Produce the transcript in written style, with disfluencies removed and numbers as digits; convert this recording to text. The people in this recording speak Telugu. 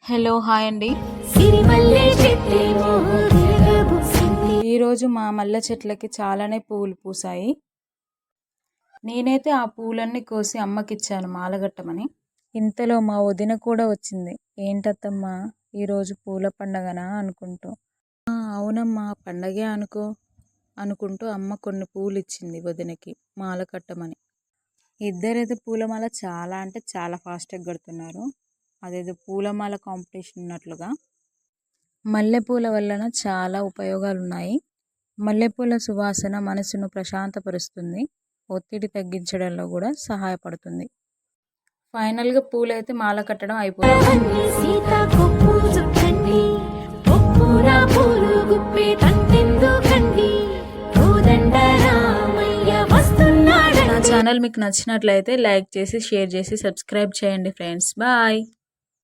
హలో హాయ్ అండి. ఈరోజు మా మల్లె చెట్లకి చాలానే పువ్వులు పూసాయి. నేనైతే ఆ పువ్వులన్నీ కోసి అమ్మకిచ్చాను మాలగట్టమని. ఇంతలో మా వదిన కూడా వచ్చింది. ఏంటత్తమ్మా ఈరోజు పూల పండగనా అనుకుంటూ. అవునమ్మా పండగే అనుకుంటూ అమ్మ కొన్ని పూలు ఇచ్చింది వదినకి మాల కట్టమని. ఇద్దరైతే పూలమాల చాలా అంటే చాలా ఫాస్ట్గా కడుతున్నారు. అదేదో పూలమాల కాంపిటీషన్ ఉన్నట్లుగా. మల్లెపూల వలన చాలా ఉపయోగాలు ఉన్నాయి. మల్లెపూల సువాసన మనసును ప్రశాంతపరుస్తుంది. ఒత్తిడి తగ్గించడంలో కూడా సహాయపడుతుంది. ఫైనల్గా పూలైతే మాల కట్టడం అయిపోయింది. నా ఛానల్ మీకు నచ్చినట్లయితే లైక్ చేసి షేర్ చేసి సబ్స్క్రైబ్ చేయండి ఫ్రెండ్స్. బాయ్.